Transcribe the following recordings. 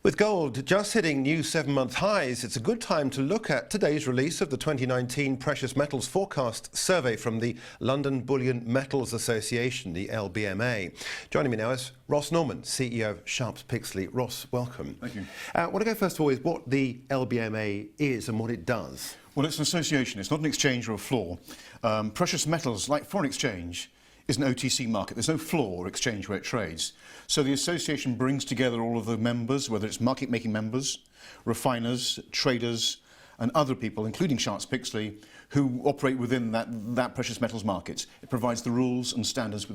With gold just hitting new 7-month highs, it's a good time to look at today's release of the 2019 Precious Metals Forecast Survey from the London Bullion Metals Association, the LBMA. Joining me now is Ross Norman, CEO of Sharps Pixley. Ross, welcome. Thank you. I want to go first of all with what the LBMA is and what it does. Well, it's an association. It's not an exchange or a floor. Precious metals, like foreign exchange, is an OTC market. There's no floor or exchange where it trades. So the association brings together all of the members, whether it's market-making members, refiners, traders, and other people, including Sharps Pixley, who operate within that precious metals market. It provides the rules and standards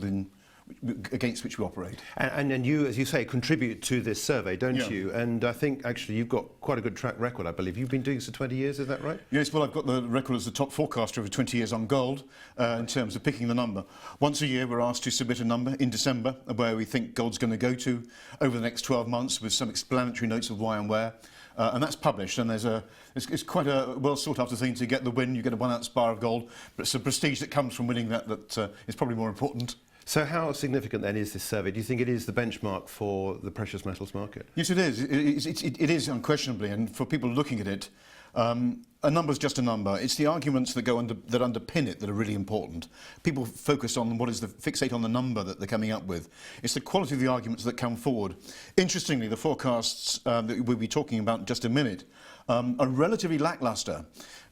against which we operate. And you, as you say, contribute to this survey, don't Yeah. you? And I think actually you've got quite a good track record, I believe. You've been doing this for 20 years, is that right? Yes, well, I've got the record as the top forecaster over 20 years on gold in terms of picking the number. Once a year, we're asked to submit a number in December where we think gold's going to go to over the next 12 months with some explanatory notes of why and where. And that's published, and it's quite a well sought after thing to get the win. You get a 1 ounce bar of gold, but it's a prestige that comes from winning that is probably more important. So how significant then is this survey? Do you think it is the benchmark for the precious metals market? Yes, it is. It is unquestionably, and for people looking at it, a number's just a number. It's the arguments that underpin it that are really important. People focus on fixate on the number that they're coming up with. It's the quality of the arguments that come forward. Interestingly, the forecasts that we'll be talking about in just a minute are relatively lackluster.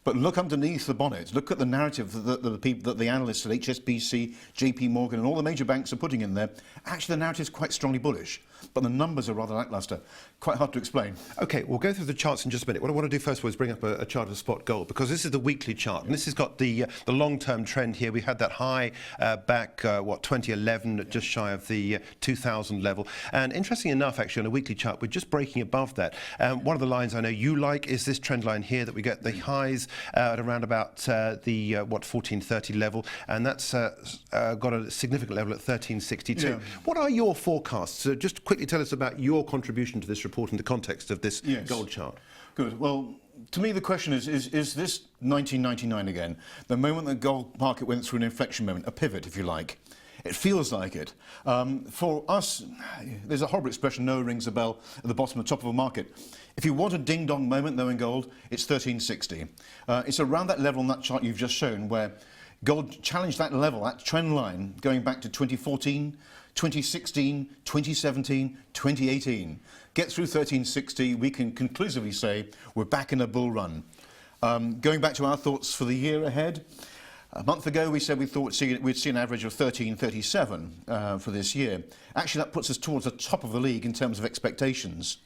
But look underneath the bonnet. Look at the narrative that the analysts at HSBC, JP Morgan and all the major banks are putting in there. Actually, the narrative is quite strongly bullish, but the numbers are rather lackluster. Quite hard to explain. OK, we'll go through the charts in just a minute. What I want to do first of all is bring up a chart of spot gold, because this is the weekly chart, and this has got the long-term trend here. We had that high back, 2011, just shy of the 2000 level. And interesting enough, actually, on a weekly chart, we're just breaking above that. One of the lines I know you like is this trend line here, that we get the highs at around about the 1430 level, and that's got a significant level at 1362. Yeah. What are your forecasts? So just quickly tell us about your contribution to this report in the context of this gold chart. Good. Well, to me the question is this 1999 again, the moment the gold market went through an inflection moment, a pivot if you like? It feels like it. For us, there's a horrible expression, no rings a bell at the bottom of the top of a market. If you want a ding-dong moment, though, in gold, it's 1360. It's around that level on that chart you've just shown where gold challenged that level, that trend line, going back to 2014, 2016, 2017, 2018. Get through 1360, we can conclusively say we're back in a bull run. Going back to our thoughts for the year ahead, a month ago we said we thought we'd see an average of 1337 for this year. Actually, that puts us towards the top of the league in terms of expectations.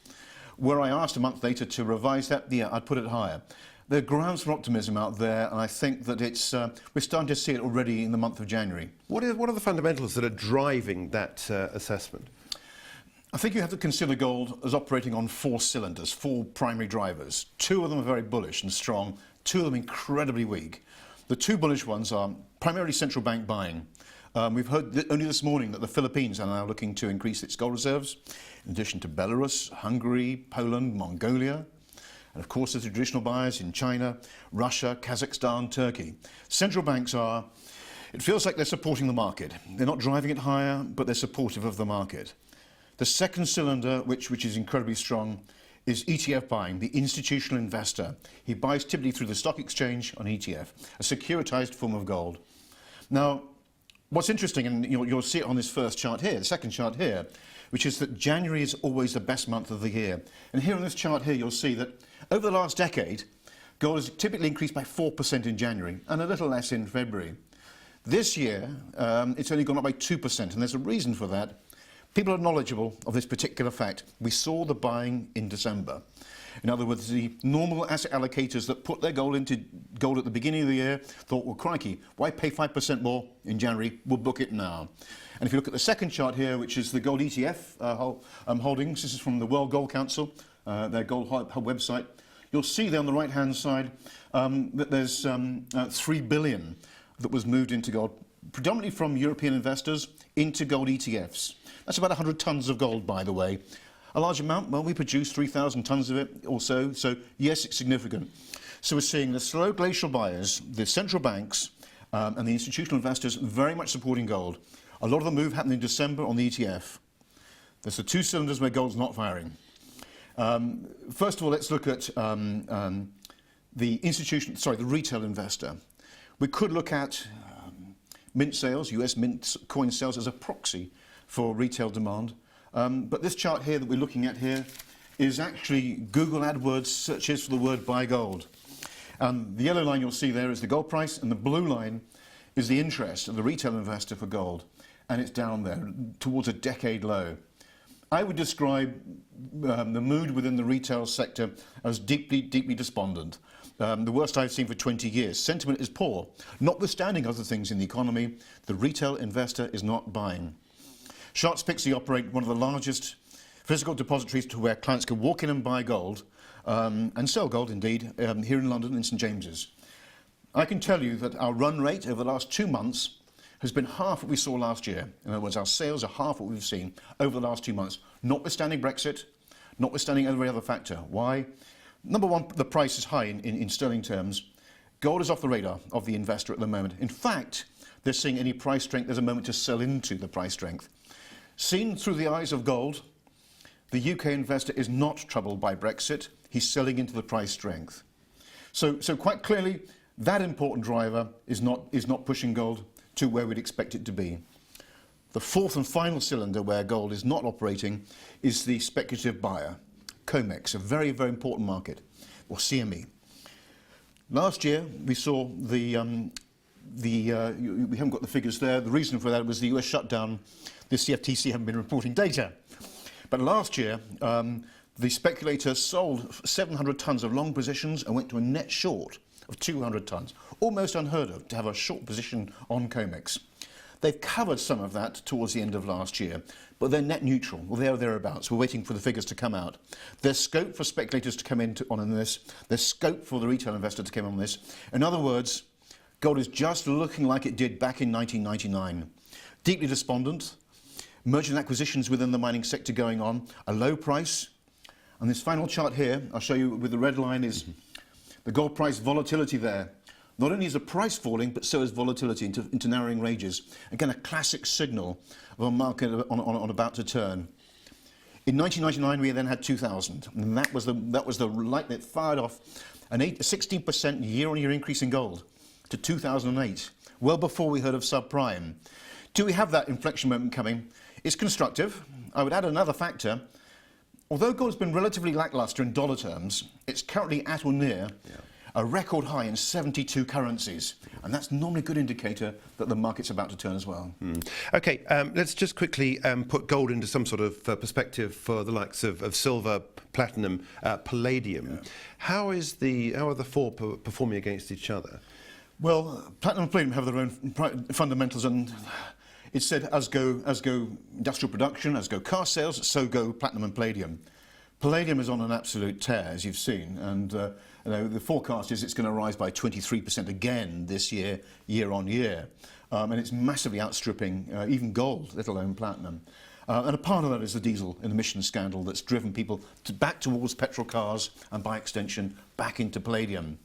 Were I asked a month later to revise that, yeah, I'd put it higher. There are grounds for optimism out there, and I think that we're starting to see it already in the month of January. What are the fundamentals that are driving that assessment? I think you have to consider gold as operating on 4 cylinders, 4 primary drivers. 2 of them are very bullish and strong, 2 of them incredibly weak. The 2 bullish ones are primarily central bank buying. We've heard only this morning that the Philippines are now looking to increase its gold reserves, in addition to Belarus, Hungary, Poland, Mongolia, and of course the traditional buyers in China, Russia, Kazakhstan, Turkey. Central banks it feels like they're supporting the market. They're not driving it higher, but they're supportive of the market. The second cylinder, which is incredibly strong, is ETF buying, the institutional investor. He buys typically through the stock exchange on ETF, a securitized form of gold. Now, what's interesting, and you'll see it on this first chart here, the second chart here, which is that January is always the best month of the year. And here on this chart here, you'll see that over the last decade, gold has typically increased by 4% in January and a little less in February. This year, it's only gone up by 2%, and there's a reason for that. People are knowledgeable of this particular fact. We saw the buying in December. In other words, the normal asset allocators that put their gold into gold at the beginning of the year thought, well, crikey, why pay 5% more in January? We'll book it now. And if you look at the second chart here, which is the gold ETF holdings, this is from the World Gold Council, their Gold Hub website, you'll see there on the right-hand side that there's 3 billion that was moved into gold, predominantly from European investors into gold ETFs. That's about 100 tons of gold, by the way. A large amount, well, we produce 3,000 tons of it or so yes, it's significant. So we're seeing the slow glacial buyers, the central banks and the institutional investors very much supporting gold. A lot of the move happened in December on the ETF. There's the 2 cylinders where gold's not firing. First of all, let's look at the retail investor. We could look at mint sales, US mint coin sales, as a proxy for retail demand. But this chart here that we're looking at here is actually Google AdWords searches for the word buy gold. The yellow line you'll see there is the gold price, and the blue line is the interest of the retail investor for gold, and it's down there towards a decade low. I would describe the mood within the retail sector as deeply, deeply despondent. The worst I've seen for 20 years. Sentiment is poor. Notwithstanding other things in the economy, the retail investor is not buying. Sharps Pixley operate one of the largest physical depositories to where clients can walk in and buy gold, and sell gold indeed, here in London in St James's. I can tell you that our run rate over the last 2 months has been half what we saw last year. In other words, our sales are half what we've seen over the last 2 months, notwithstanding Brexit, notwithstanding every other factor. Why? Number one, the price is high in sterling terms. Gold is off the radar of the investor at the moment. In fact, they're seeing any price strength, there's a moment to sell into the price strength. Seen through the eyes of gold, the UK investor is not troubled by Brexit. He's selling into the price strength. So quite clearly, that important driver is not pushing gold to where we'd expect it to be. The fourth and final cylinder where gold is not operating is the speculative buyer, COMEX, a very, very important market, or CME. Last year, we saw we haven't got the figures there. The reason for that was the US shutdown. The CFTC haven't been reporting data. But last year, the speculator sold 700 tons of long positions and went to a net short of 200 tons. Almost unheard of to have a short position on COMEX. They've covered some of that towards the end of last year, but they're net neutral, or there or thereabouts. We're waiting for the figures to come out. There's scope for speculators to come in on this. There's scope for the retail investor to come on this. In other words, gold is just looking like it did back in 1999. Deeply despondent. Merchant acquisitions within the mining sector going on, a low price. And this final chart here, I'll show you with the red line, is the gold price volatility there. Not only is the price falling, but so is volatility into narrowing ranges. Again, a classic signal of a market on about to turn. In 1999, we then had 2000, and that was the light that fired off a 16% year-on-year increase in gold to 2008, well before we heard of subprime. Do we have that inflection moment coming? It's constructive. I would add another factor. Although gold has been relatively lackluster in dollar terms, it's currently at or near a record high in 72 currencies. And that's normally a good indicator that the market's about to turn as well. OK, let's just quickly put gold into some sort of perspective for the likes of silver, platinum, palladium. Yeah. How are the four performing against each other? Well, platinum and palladium have their own fundamentals, and it's said as go industrial production, as go car sales, so go platinum and palladium. Palladium is on an absolute tear, as you've seen, and the forecast is it's going to rise by 23% again this year, year on year, and it's massively outstripping even gold, let alone platinum. And a part of that is the diesel emissions scandal that's driven people back towards petrol cars and, by extension, back into palladium.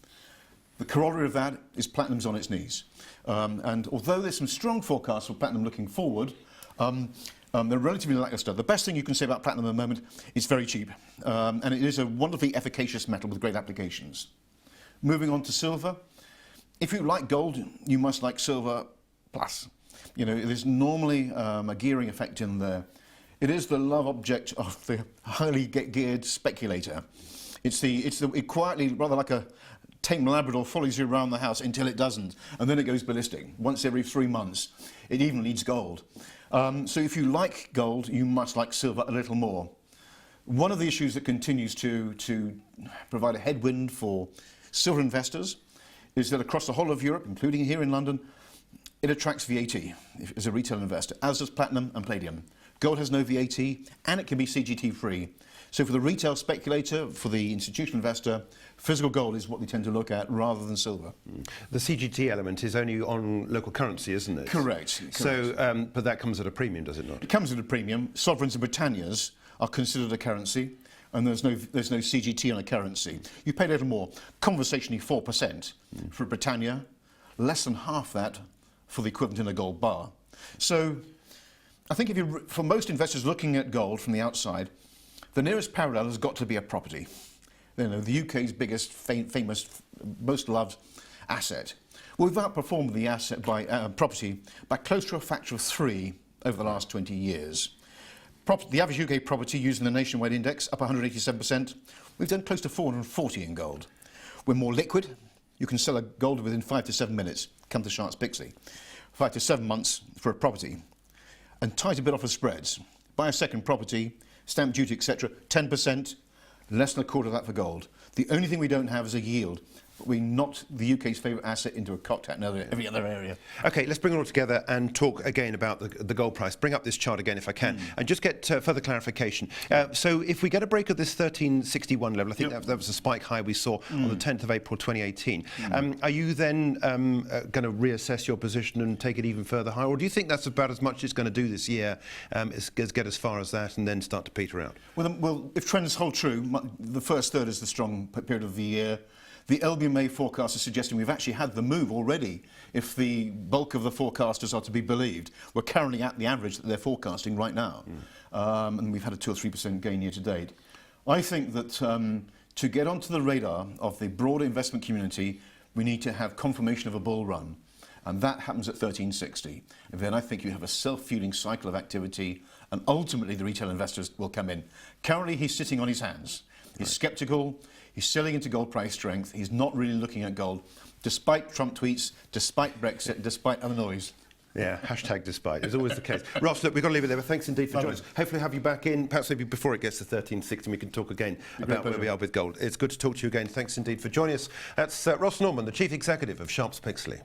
The corollary of that is platinum's on its knees. And although there's some strong forecasts for platinum looking forward, they're relatively lackluster. The best thing you can say about platinum at the moment is very cheap. And it is a wonderfully efficacious metal with great applications. Moving on to silver. If you like gold, you must like silver plus. You know, there's normally a gearing effect in there. It is the love object of the highly geared speculator. It quietly, rather like a tame Labrador, follows you around the house until it doesn't, and then it goes ballistic. Once every 3 months, it even needs gold. So if you like gold, you must like silver a little more. One of the issues that continues to provide a headwind for silver investors is that across the whole of Europe, including here in London, it attracts VAT as a retail investor, as does platinum and palladium. Gold has no VAT, and it can be CGT free. So for the retail speculator, for the institutional investor, physical gold is what they tend to look at rather than silver. The CGT element is only on local currency, isn't it? Correct. So, but that comes at a premium, does it not? It comes at a premium. Sovereigns and Britannias are considered a currency, and there's no CGT on a currency. You pay a little more, conversationally 4% for Britannia, less than half that for the equivalent in a gold bar. So I think for most investors looking at gold from the outside, The nearest parallel has got to be a property. You know, the UK's biggest, famous, most loved asset. Well, we've outperformed the asset by property by close to a factor of 3 over the last 20 years. The average UK property using the nationwide index up 187%. We've done close to 440 in gold. We're more liquid. You can sell a gold within 5 to 7 minutes. Come to Sharps Pixley. 5 to 7 months for a property. And tighter bid offer spreads. Buy a second property, stamp duty, etc. 10%, less than a quarter of that for gold. The only thing we don't have is a yield. But we knocked the UK's favourite asset into a cocktail in every other area. OK, let's bring it all together and talk again about the gold price. Bring up this chart again if I can, and just get further clarification. So if we get a break of this 1361 level, I think that was a spike high we saw on the 10th of April 2018. Are you then going to reassess your position and take it even further higher? Or do you think that's about as much it's going to do this year, is get as far as that and then start to peter out? Well, if trends hold true, the first third is the strong period of the year. The LMBA forecast is suggesting we've actually had the move already, if the bulk of the forecasters are to be believed. We're currently at the average that they're forecasting right now. And we've had a 2 or 3% gain year to date. I think that to get onto the radar of the broader investment community, we need to have confirmation of a bull run. And that happens at 1360. And then I think you have a self-fueling cycle of activity, and ultimately the retail investors will come in. Currently, he's sitting on his hands. He's sceptical. He's selling into gold price strength. He's not really looking at gold, despite Trump tweets, despite Brexit, despite other noise. Yeah, hashtag despite. It's always the case. Ross, look, we've got to leave it there, but thanks indeed for joining us. Hopefully have you back in, perhaps maybe before it gets to 1360, we can talk again about where we are with gold. It's good to talk to you again. Thanks indeed for joining us. That's Ross Norman, the Chief Executive of Sharps Pixley.